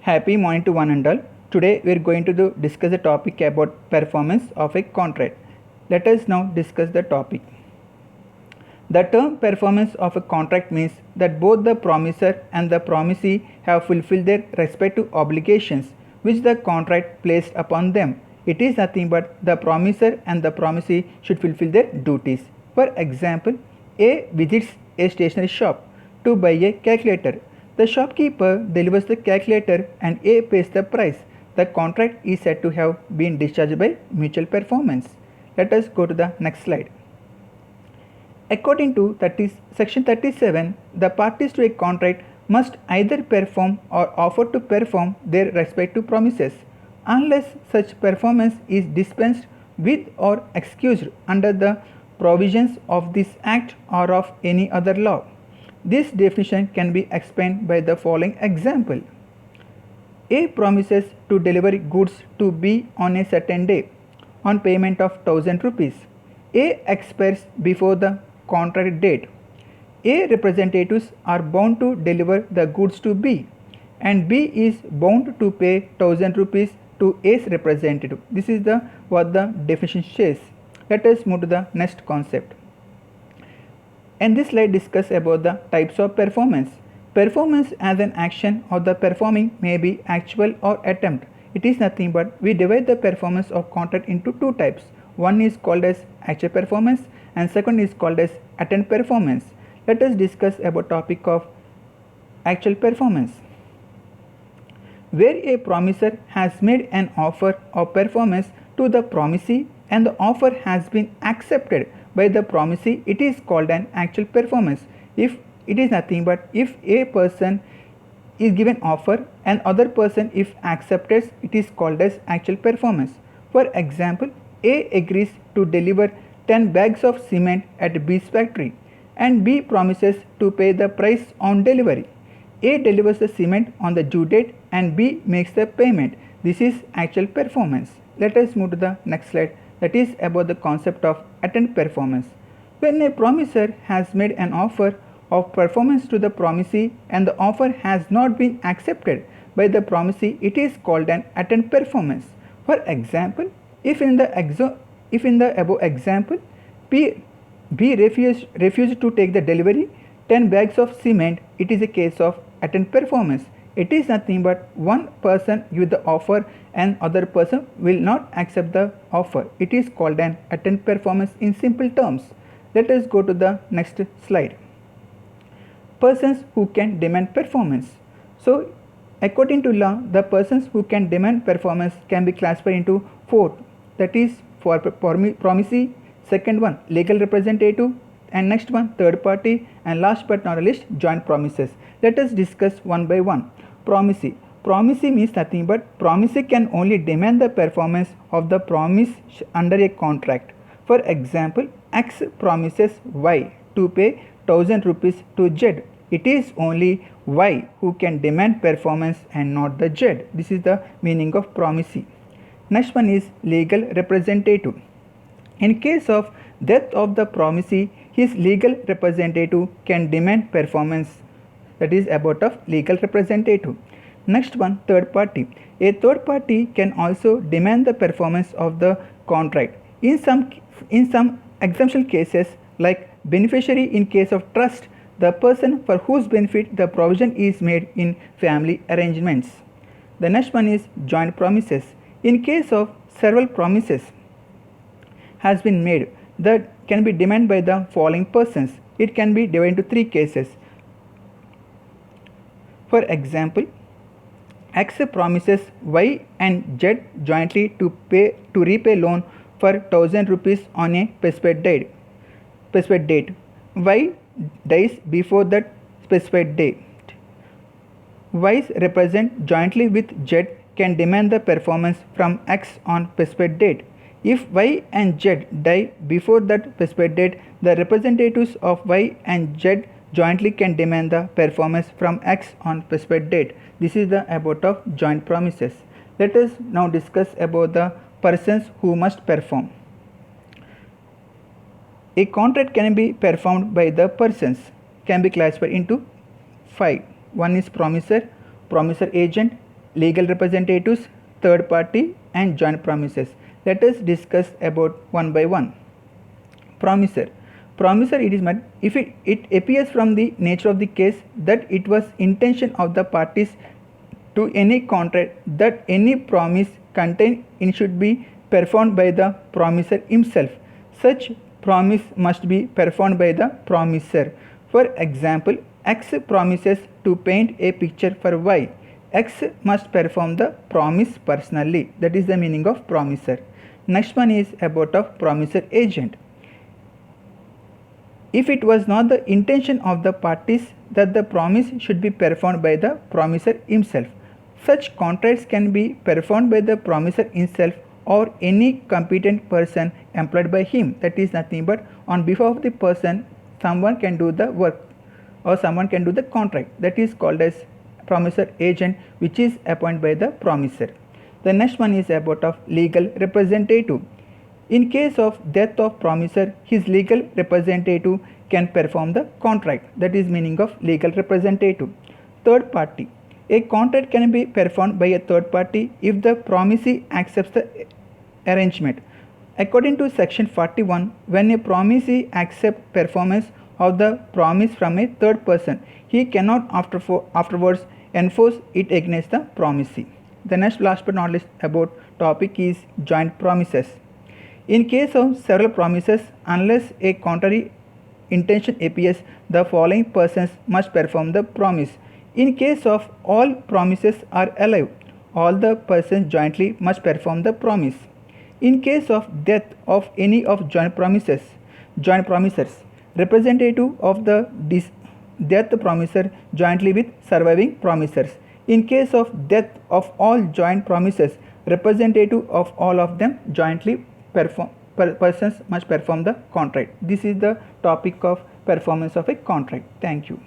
Happy morning to one and all. Today we are going to discuss a topic about performance of a contract. Let us now discuss the topic. The term performance of a contract means that both the promisor and the promisee have fulfilled their respective obligations which the contract placed upon them. It is nothing but the promisor and the promisee should fulfill their duties. For example, A visits a stationery shop to buy a calculator. The shopkeeper delivers the calculator and A pays the price. The contract is said to have been discharged by mutual performance. Let us go to the next slide. According to Section 37, the parties to a contract must either perform or offer to perform their respective promises, unless such performance is dispensed with or excused under the provisions of this Act or of any other law. This definition can be explained by the following example. A promises to deliver goods to B on a certain day on payment of 1000 rupees. A expires before the contract date. A representatives are bound to deliver the goods to B and B is bound to pay 1000 rupees to A's representative. This is what the definition says. Let us move to the next concept. And this slide discusses about the types of performance. Performance as an action or the performing may be actual or attempt. It is nothing but we divide the performance of contract into two types. One is called as actual performance and second is called as attempt performance. Let us discuss about topic of actual performance. Where a promisor has made an offer of performance to the promisee and the offer has been accepted by the promisee, it is called an actual performance. If it is nothing but if a person is given offer and other person if accepted, it is called as actual performance. For example, A agrees to deliver 10 bags of cement at B's factory and B promises to pay the price on delivery. A delivers the cement on the due date and B makes the payment. This is actual performance. Let us move to the next slide. That is about the concept of attempt performance. When a promisor has made an offer of performance to the promisee and the offer has not been accepted by the promisee, it is called an attempt performance. For example, if in the above example, B refused to take the delivery 10 bags of cement, it is a case of attempt performance. It is nothing but one person gives the offer and other person will not accept the offer. It is called an attempt performance in simple terms. Let us go to the next slide. Persons who can demand performance. So, according to law, the persons who can demand performance can be classified into four. That is for promisee, second one legal representative, and next one third party, and last but not least joint promises. Let us discuss one by one. Promisee. Promisee means nothing but promisee can only demand the performance of the promise under a contract. For example, X promises Y to pay 1000 rupees to Z. It is only Y who can demand performance and not the Z. This is the meaning of promisee. Next one is legal representative. In case of death of the promisee, his legal representative can demand performance. That is about of legal representative. Next one, third party. A third party can also demand the performance of the contract. In some exemption cases, like beneficiary in case of trust, the person for whose benefit the provision is made in family arrangements. The next one is joint promises. In case of several promises has been made that can be demanded by the following persons. It can be divided into three cases. For example, X promises Y and Z jointly to repay loan for 1000 rupees on a specified date. Y dies before that specified date. Y's represent jointly with Z can demand the performance from X on specified date. If Y and Z die before that specified date, the representatives of Y and Z jointly can demand the performance from X on specified date. This is the about of joint promises. Let us now discuss about the persons who must perform. A contract can be performed by the persons, can be classified into 5. One is promisor, promisor agent, legal representatives, third party and joint promises. Let us discuss about one by one. Promisor. Promisor, it is meant if it appears from the nature of the case that it was intention of the parties to any contract that any promise contained in should be performed by the promisor himself. Such promise must be performed by the promisor. For example, X promises to paint a picture for Y. X must perform the promise personally. That is the meaning of promisor. Next one is about of promisor agent. If it was not the intention of the parties that the promise should be performed by the promisor himself, such contracts can be performed by the promisor himself or any competent person employed by him. That is nothing but on behalf of the person, someone can do the work or someone can do the contract. That is called as promisor agent, which is appointed by the promisor. The next one is about of legal representative. In case of death of promisor, his legal representative can perform the contract. That is meaning of legal representative. Third party. A contract can be performed by a third party if the promisee accepts the arrangement. According to section 41, when a promisee accepts performance of the promise from a third person, he cannot afterwards enforce it against the promisee. The next last but not least about topic is joint promises. In case of several promises, unless a contrary intention appears, the following persons must perform the promise. In case of all promises are alive, all the persons jointly must perform the promise. In case of death of any of joint promisers, representative of the death promiser jointly with surviving promisers. In case of death of all joint promises, representative of all of them jointly persons must perform the contract. This is the topic of performance of a contract. Thank you.